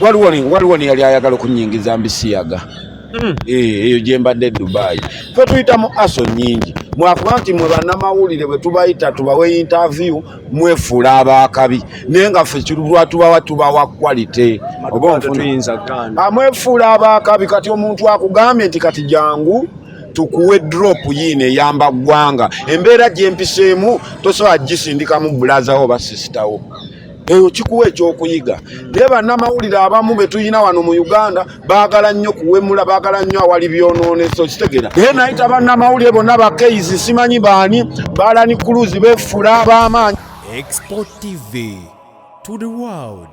waliwo ne yali ayagala okunyingiza mbisiyaga eyo gye mbadde Dubai. Fe tuyitamu aso nnyingi mwakuba nti mwe bannamawulire bwe tubayita tubawe interview mwefuula abakabi naye nga ffe tubawa quality mwefuula abakabi. Kati omuntu akugambye nti kati jangu tukuwe drop yine eyamba ggwanga, embeera gyempiseemu tosobola gisindikamu bulaza oba sisitawo, eyo kikuwa ekyokuyiga. Naye bannamawulire abamu be tuyina wano mu Uganda baagala nnyo kuwemula, baagala nnyo awali byonooneso kitegeera. Naye nayita bannamawulire bonna ba Kayz simanyi baani Allan Cruz beefula ab'amaanyi. xpotv to the world.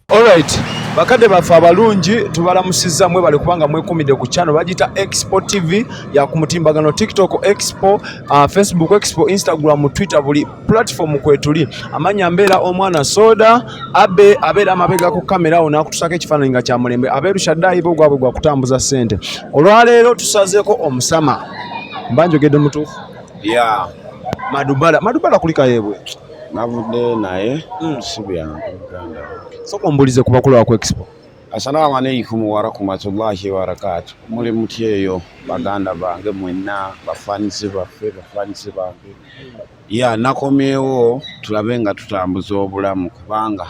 Alright, bakadde baffe abalungi tubalamusizza mwe bali kubanga mwekumidde ku channel bagita xpotv ya ku mutimbagano TikTok expo, Facebook expo, Instagram, Twitter, buli platform kwetuli. Amanya mbeera omwanasoda abeera amabega ku kamera ona kutusaka ekifaananyi nga kya mulembe abeerushaddayi bo gwabwe gwa kutambuza ssente. Olwaleero tusazeeko omusama mbanjogedde mutuufu Madubara kulika yebwe navudde naye si byangu Uganda. Soko mbulize ku bakulu ku expo. Assalamu alaikum wa rahmatullahi wa barakatuh. Muli muti eyo baganda bange mwenna bafanisi baffe bange. Nakomyewo tulabe nga tutambuza obulamu kubanga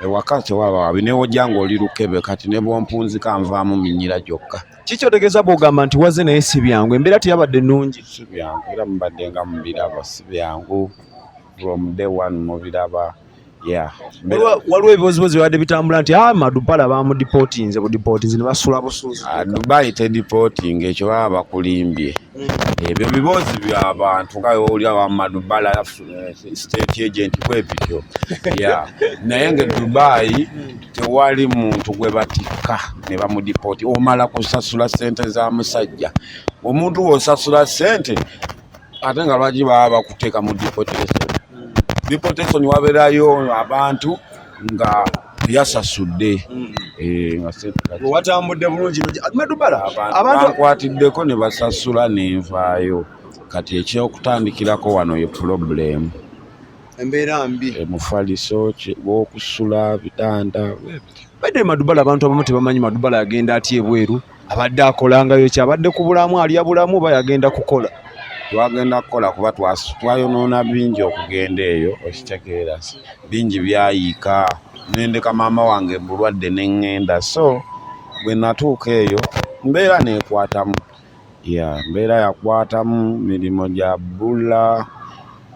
wakati waba wabinewo jangu oli lukebe kati ne bwompunzika nvaamu minyira gyokka. Kiki otegeeza bw'ogamba nti wazze naye si byangu, embeera teyabadde nnungi? Si byangu era mubadde nga mubiraba, si byangu from day one mubiraba. Waliwo ebibozibozi bibadde bitambula nti Madubara bamudipotinze budipotinze ne basula busuuzi. Dubai tedipoting ekyo baba bakulimbye. Ebyo bibozi by'abantu nga oli wa Madubara state agent kwebityo. Naye nga Dubai tewali muntu gwe batikka ne bamudipoti omala kusasula ssente za musajja. Omuntu w'osasula ssente ate nga lwaki baba bakuteeka mu deportation wabeerayo abantu nga yasasudde nga watambudde bulungi Madubara abantu bakwatiddeko ne basasula n'envaayo. Kati ekyokutandikirako wano ye problem, embeera mbi, mufaliso w'okusula bitanda. Badde Madubara abantu abamu tebamanyi Madubara yagenda atya ebweru, abadde akolangayo ki, abadde ku bulamu alya bulamu oba yagenda kukola? Twagenda kukola kuba twayonoona bingi okugenda eyo, okitegeera bingi byayiika. Nendeka maama wange bulwadde neŋŋenda, so bwe natuuka eyo mbeera neekwatamu. Mbeera yakwatamu, mirimu gya bbula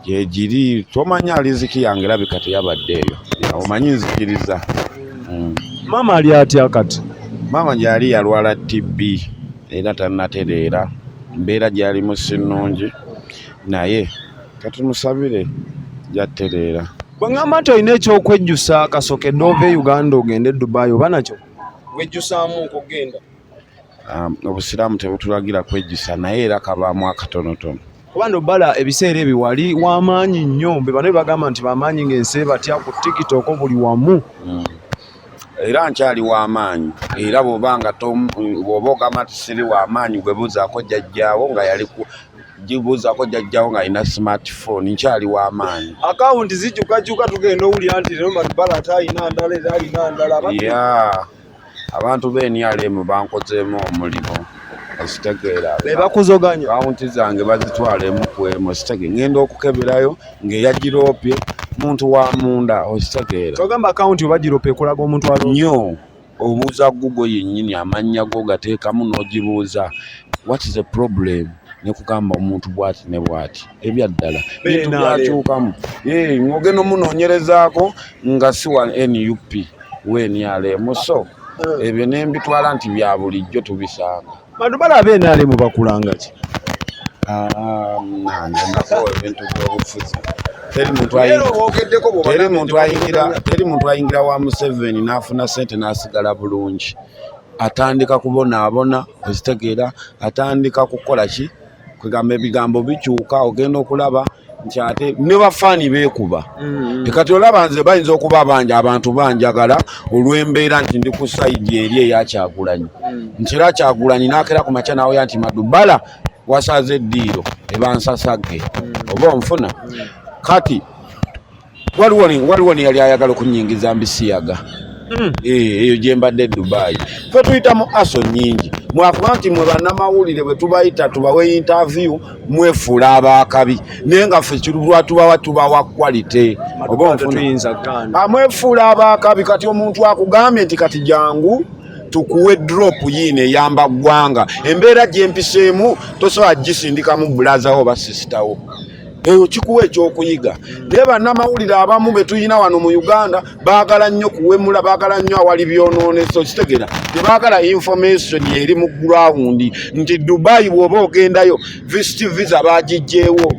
gyegiri, tomanya riziki yange erabika teyabadde eyo, omanyi nzikiriza. Maama ali atya kati? Maama gyali yalwala TB era tannatereera, mbeera gyalimu si nnungi naye katumusabire gyattereera. Bwe ngamba nti olina ekyokwejjusa kasokedde ove Uganda ogende Dubai oba nakyo wejjusaamu okugenda? Obusiraamu tebutulagira kwejjusa naye era kabaamu akatonotono. Kuba Madubara ebiseera ebyo wali w'amaanyi nnyo, be bano bagamba nti bamaanyi ng'ensi batya ku TikTok buli wamu. Era nkyali w'amaanyi, era bw'obanga bw'oba ogamba nti siri w'amaanyi gwe buuzaako jjajjaawo nga yali gibuuzaako jjajjaawo ng'alina smartphone, nkyali w'amaanyi. Akawunti zijjukajjuka tugenda owulira nti lero Madubara ate alina ndala era alina ndala. Abantu b'NRM bankozeemu omulimu ositegeera. Be bakuzoganya akawunti zange bazitwala emu ku emu, ositegeera ngenda okukeberayo ng'eyagiroopye muntu wa munda, ositegeera. Togamba akawunti oba girope ekulaga omuntu alo nnyo, obuuza Google yennyini amannya go gateekamu n'ogibuuza what is the problem, ne kugamba omuntu bw'ati ne bw'ati, ebyaddala bintu byakyukamu. Ng'ogenda omunoonyerezaako nga si wa NUP w'NRM, so ebyo ne mbitwala nti bya bulijjo tubisanga. Madubara ab'NRM bakulanga ki? Nako ebintu by'obufuzi. Teri muntu ayingira wa Museveni n'afuna ssente n'asigala bulungi. Atandika kubonaabona, okitegeera, atandika kukola ki? Kugamba ebigambo bikyuka, ogenda okulaba nti ate ne bafaani beekuba. Kati olaba nze bayinza okuba bangi abantu banjagala olw'embeera nti ndi ku sayidi eri eya Kyagulanyi. Nti era Kyagulanyi n'akera ku makya n'awoya nti Madubara wasaze eddiiro ebansasagge oba onfuna. Kati waliwo ne yali ayagala okunyingiza mbisiyaga. eyo gye mbadde Dubai. Fe tuyita mu aso nnyingi mwakuba nti mwe bannamawulire bwe tubayita tubawe interview mwefuula abakabi naye nga ffe tubawa quality oba mwefuula abakabi. Kati omuntu akugambye nti kati jangu tukuwe drop yine eyamba ggwanga embeera gyempiseemu tosobola gisindikamu bulaza oba sisitawo eyo kikuwa ekyokuyiga. Naye bannamawulire abamu be tuyina wano mu Uganda baagala nnyo kuwemula, baagala nnyo awali byonooneso kitegera, tebaagala information eri mu ground nti Dubai bw'oba ogendayo visit visa baagijjeewo.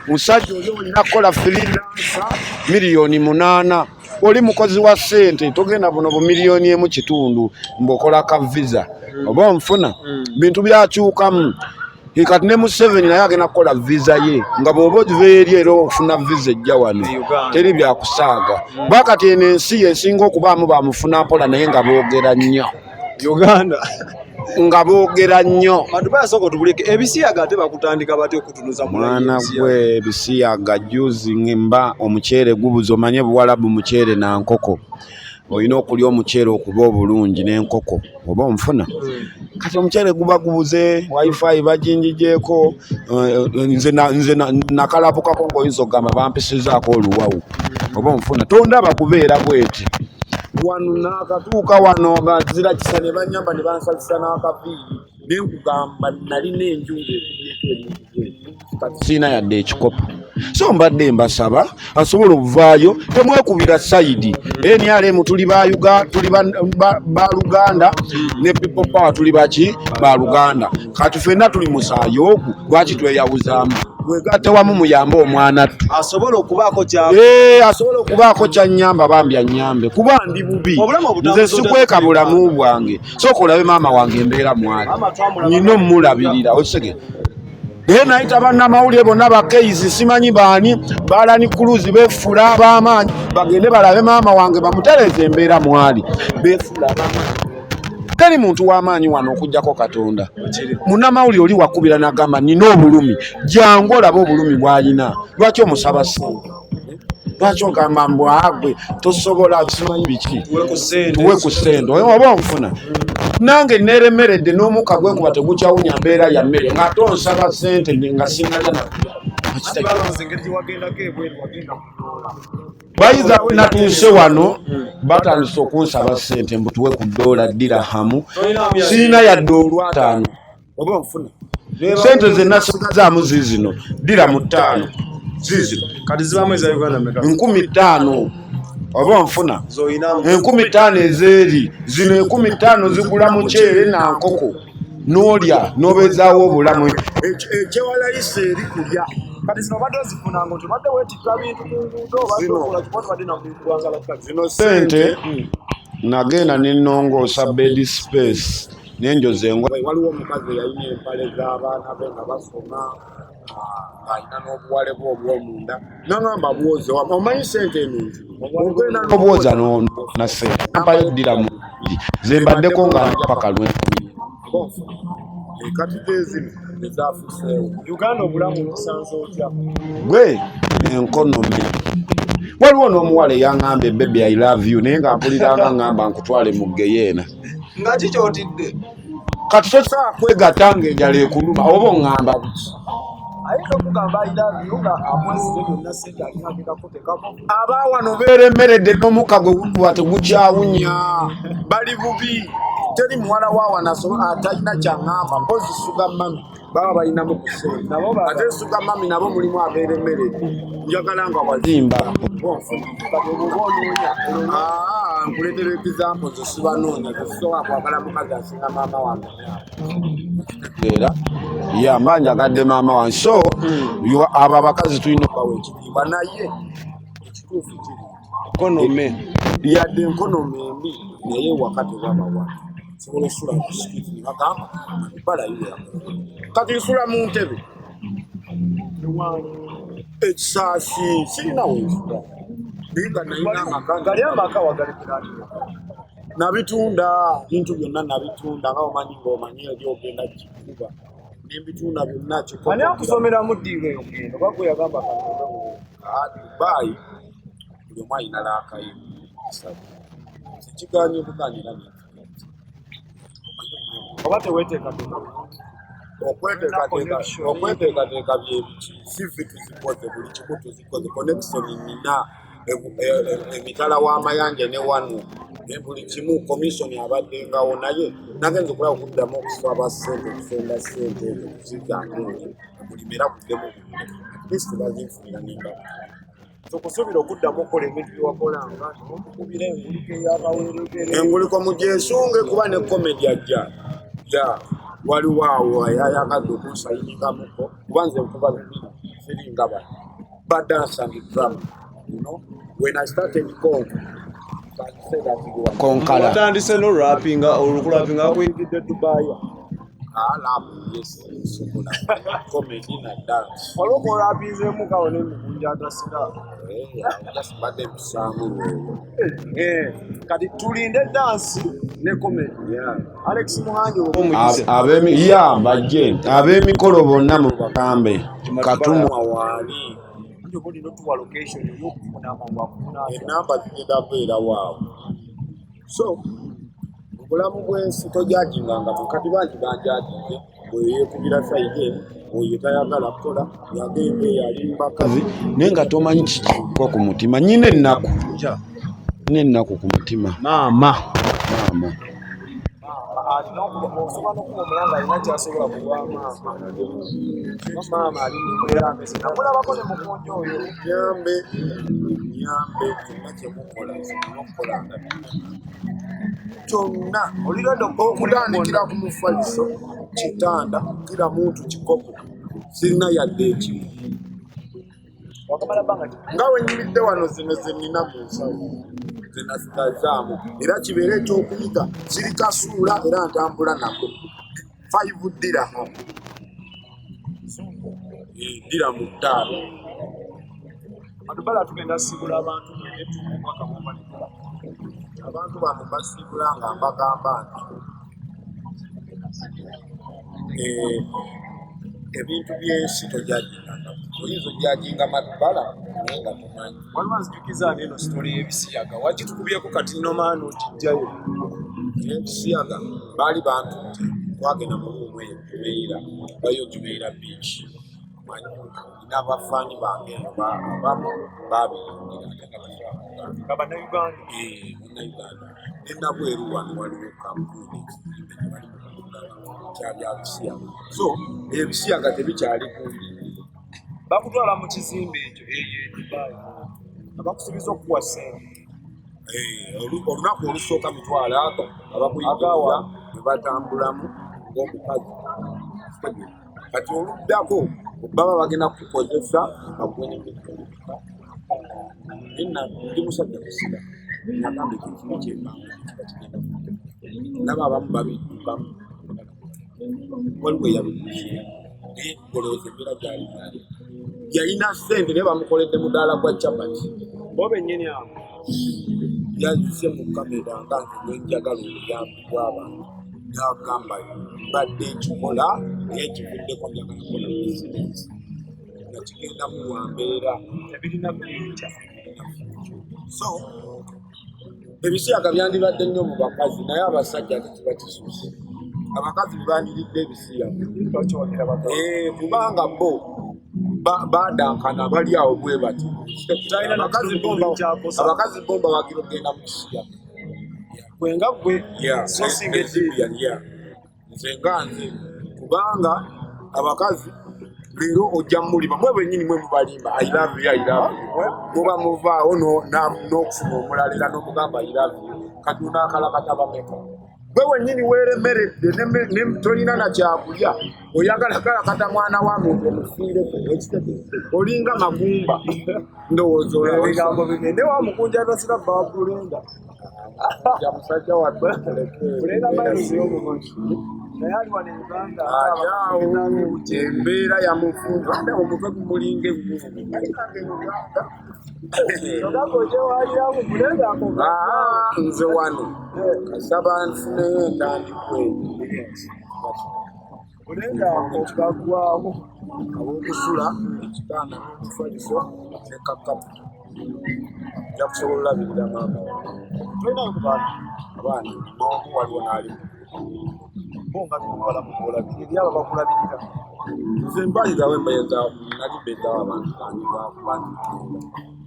Musajja oyo olina kukola freelancer miliyoni 8 oli mukozi wa ssente togenda buno bu miliyoni 1.5 mbokola ka visa oba onfuna bintu byakyukamu. Kati ne Museveni naye agenda kukola visa ye nga bw'oba ogiveeri era ofuna visa ejja wano teri byakusaaga. Bwakati eno ensi yesinga okubaamu bamufuna mpola naye nga boogera nnyo Uganda nga boogera nnyo. Madubara soko tubuleke ebisiyaga ate bakutandika batya okutunuza mwana gwe ebisiyaga juzi ngimba omuceere gubuzo manye Buwalabu muceere na nkoko olina okulya omuceere okuba obulungi n'enkoko oba omufuna. Kati omuceere guba gubuze wifi bajinjijeeko nze nakalapukako ng'oyinza okugamba bampisizaako oluwawu oba omufuna. Tondaba kubeera bweti wano naakatuuka wano bazira kisa ne banyamba ne bansazisa n'akaviiri nenkugamba nalina enjungu kati siina yadde ekikopo. So mbadde mbasaba asobola okuvaayo temwekubira sayidi NRM tuli ba Luganda ne People Power tuli baki ba Luganda. Kati ffenna tuli musaayi ogu lwaki tweyawuzaamu mwegatte wamu muyambe omwana asobola okubaako asobola okubaako kyanyamba bambi anyambe kuba ndi bubi nze sikweka bulamu bwange sooka olabe maama wange embeera mwali nina omulabirira osege. Naye nayita bannamawulire bonna ba Kayz simanyi baani ba Allan Cruz beefuula ab'amaanyi bagende balabe maama wange bamutereeze embeera mwali beefuula ab'amaanyi. Teri muntu w'amaanyi wano okugjako Katonda. Munnamawulire oli wakubira n'agamba nina obulumi jangu olabe obulumi bw'alina. Lwaki omusaba ssente? Lwaki ogamba mbwagwe tosobola simanyi biki tuwe ku ssente oba onfuna. Nange neeremeredde n'omukka gwekuba tegukyawunya mbeera ya mmere ng'ate onsaba ssente nga sinalina bayiza we natuuse wano batandise okunsaba ssente mbu tuwe ku $1 siina yadde olw'ataano oba onfuna. Ssente ze nasigazaamu ziizino $5 ziizino kati zibamu eza Uganda meka 50,000 oba onfuna 50,000 ezeeri zino 50,000 zigula muceere na nkoko n'olya n'obeezaawo obulamu ekyewalayisa eri kulya. kati zino badde ozifuna ngo tubadde weetikka bintu mu nguudo basobola kipoti badde na kuwangala zino ssente nagenda ne nnongoosa bed space n'enjoza engoye. Waliwo omukazi yalina empale z'abaana be nga basoma ng'alina n'obuwale bwe obw'omunda n'agamba bwoze omanyi ssente enungi ogenda n'obwoza na ssente ampayo $2 ze mbaddeko nga nja paka lw'enkuye. Kati gezino ezaafuseewo Uganda obulamu busanze otya gwe enkonomi. Waliwo n'omuwala eyaŋŋamba baby I love you naye nga mpuliranga ŋŋamba nkutwale mu geyeena nga kikyotidde. kati tosobola kwegatta ng'enjala ekuluma oba oŋŋamba buki ayinza okugamba I love you nga amwesize byonna ssente alina agenda kutekako. abaawano beeremeredde n'omukka gwe gukuba tegukyawunya bali bubi. Teri muwala waawana atalina kyaŋŋamba mpozi suga mami baba balinamu ku ssente ate suga mami nabo mulimu abeeremeredde njagala nga wazimba nkuleetera example zesibanoonya tezisobola kwagala mukazi asinga maama wange era yamba njagadde maama wange. So abo abakazi tulina okubawa ekitiibwa naye ekituufu kiri konome yadde enkonomi embi naye wakati wabawa sobola osula ku sikiti bagamba Madubara yiwe kati nsula mu ntebe ekisaasi sirina wensula nga nalina amaka nabitunda bintu byonna nabitunda nga omanyi ng'omanyi eri ogenda kikuba nembitunda byonna ani akusomeramu ddiiro eyo gendo bagwe yagamba Dubai buli omu ayina laakayo Kiganyo kuganira Oba teweteeka okweteekateeka byebiki si ffe tuzikoze buli kimu tuzikoze connection nina emitala w'amayanja ne wano buli kimu commission abaddengawo naye nagenza okulaba okuddamu okusaba ssente okusonda ssente ezo kuzigambuli omulimu era kuddemu kristo bazinfunira nemba okusuubira okuddamu okukola ebintu byewakolanga okukubira enguliko ey'abaweerere enguliko mu gyesunge kuba ne komedi ajja waliwo awo ayayagala okunsayingamuko kuba nze nkuba bibiri siringa bano dance and drum, you know, when I started konkala watandise n'olurapinga olukulapinga kuyingidde Dubai yes sokola comedy na dance waliwo kolapinzeemu kawo n'emigunja atasira badde bisamu kati tulinde dance ne comedy Alex Muhangi bajje ab'emikolo bonna mu bakambe katumwa waali enamba zigenda kubeera waawo so obulamu bw'ensi tojajinganga mukati bangi banjajinge bweyeekubira saide oyo tayagala kukola yagenda eyali mbakazi naye nga tomanyi kikiko ku mutima nyina ennaku ku mutima maama osobola n'okuba omulanga alina kyasobola kuwamaama alimulabako ne mukonjo oyo nyambe kyonna kyemukola okukolanga kyonna okutandikira ku mufaliso kitanda kira muntu kikopo sirina yadde ekimu nga wenyimidde wano zino zenina mu nsawo zenazigazaamu era kibeera ekyokuyiga ziri kasuula era ntambula nako 5 diramu diramu 5 Madubara tugenda sibula abantu abantu bano basibula nga mbagamba nti ebintu by'ensi tojajinganga oyinza ojajinga Madubara naye nga tumanyi waliwo nzijukiza neno sitori y'ebisiyaga wakitukubyeko kati nomaani okijjayo ebisiyaga baali bantutte twagenda mu luumu eyo Jumeira bayo Jumeira beach n'abafaani bange abamu baabiyingira Bannayuganda nenabweru wano waliwo kampuni kyabya bisiyaga so ebisiyaga tebikyali kumbi bakutwala mu kizimbe ekyo Dubai abakusuubiza okukuwa ssente olunaku olusooka mitwalo ago abakuyigiriza ne batambulamu ng'omukazi kati oluddako baba bagenda kukukozesa bakwenyemeka ndi musajja kusiga nagambe ekimu kyembanga naba abamu babiddukamu waliwo eyabikuze naye olowooza embeera gyali yalina ssente naye bamukoledde mudaala gwa capati bo bennyini awo yazise mu kamera nga nwenjagala obuyambi bw'abantu n'agamba badde ekikola naye kivuddeko njagala kola bizinensi nga kigenda mu lwambeera ebirina buyinja so ebisiyaga byandibadde nnyo mu bakazi naye abasajja tekiba kisuuse abakazi bebandiridde ebisiyaga kubanga bo badankana bali awo bwe bati abakazi bomba bagira ogenda mu kisiyaga gwenga gwe nze nga nze kubanga abakazi leero ojja mulima mwe bennyini mwe mubalimba I love you muba muvaawo n'okufuna omulalira n'omugamba I love you kati unaakalakata bameka gwe wennyini weeremeredde tolina na kyakulya oyagala kalakata mwana wa muntu omufiireko olinga magumba ndowooza ebigambo bigende wa mukunja tasira babulenga ya musajja wadde bulenga mayizi y'omukozi naye ali wano Uganda embeera yamufunza omutwe gumulinga evuvu nze wano kasaba nfuneyo entandikwe bulenga okagwawo abokusula ekitaana n'omufaliso ne kakapu ja kusobola olabirira maama Tulina kubana. Abana n'omu waliwo n'ali. Bonga tuwala mukola biri aba bakulabirira. Nze mbalira wembayeza nali beza abantu bange bakubantu.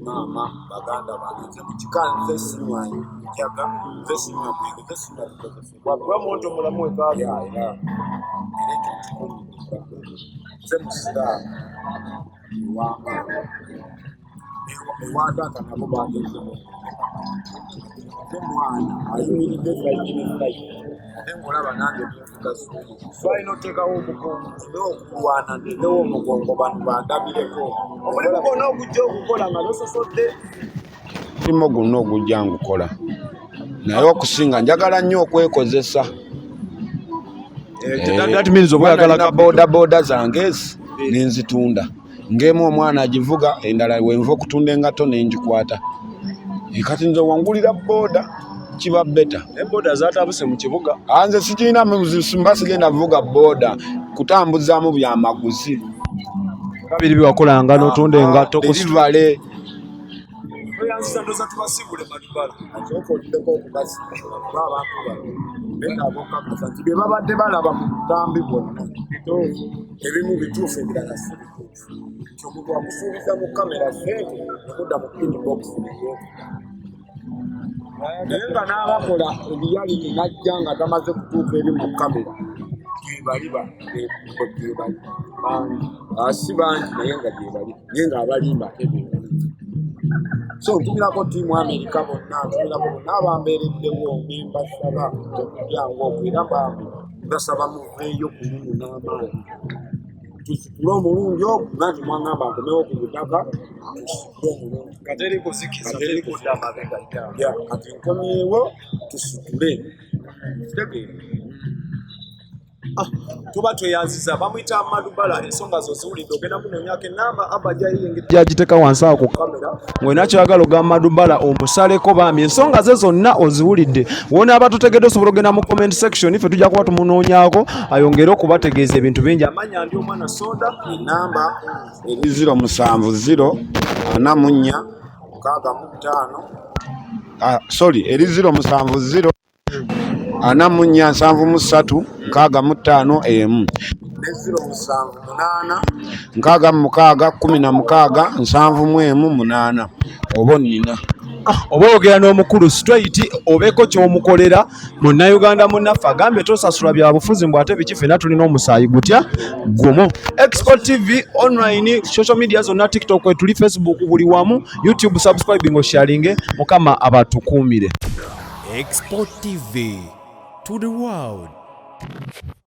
Mama baganda bange mu kikanze sinywanyi kyaga nze sinywa kwenge nze sinywa kukozesa. Wakuba moto mulamu ekaali. Era nze musiraamu wama ewatata nabo bageze omwana ayimiridde fayini ate ng'olaba nange byenfuga suuli twalina oteekawo omugongo n'okulwana ndenewo omugongo bano bandabireko Omulimu gwonna ogujja okukola nga tososodde. omulimu gwonna ogujja ngukola naye okusinga njagala nnyo okwekozesa. That means oba oyagala boda zange nenzitunda ng'emu omwana agivuga endala wenva okutunda engato nenjikwata kati nze wangulira boda kiba beta. Boda zaatabuse mu kibuga. Nze sikirina mba sigenda vuga boda kutambuzaamu byamaguzi. Kabiri biwakolanga n'otunda engato kusivale oyanzisa ndoza tubasibule Madubara. akyokoddeko okubasibula abantu bano benabo kakasa nti bye babadde balaba mu butambi bwonna ebimu bituufu ebirala si bituufu nti omuntu amusuubiza mu kamera sente okudda mu inbox naye nga n'abakola ebiyaliti najja nga tamaze kutuuka eri mu kamera gyebali si bangi naye nga gyebali naye nga abalimba ate bebali. So ntumirako tiimu Amerika bonna ntumirako bonna abambeereddewo nembasaba tekujyangu okwera bambi basaba muveeyo ku lumu n'amaanyi tusitule omulungi ogwo nanti mwangamba nkomewo ku butaka tusitule omulungi Kateri kuzikiza teri kudda amabega. kati nkomyewo tusitule kitegeera. Tuba tweyanziza bamuyita Madubara ensonga zo ziwulidde ogenda kunoonyako enamba abajja yiyingira gyagiteeka wansi awo ku kamera ng'olina kyagala ogamba Madubara omusaleko bambi ensonga ze zonna oziwulidde wona abatutegedde osobola ogenda mu comment section ife tujja kuba tumunoonyako ayongere okubategeeza ebintu bingi. Amanya ndi omwanasoda enamba eri 070 44 65 sorry eri 070 44 73 65 ne 078 66 16 71 oba nnina oba oyogera n'omukulu straight obeeko ky'omukolera munnayuganda munnaffe agambye tosasula bya bufuzi mbw ate biki ffenna tulina omusaayi gutya gumu. Export TV online social media zonna TikTok wetuli Facebook buli wamu YouTube subscribing osharinge mukama abatukuumire. Export TV to the world.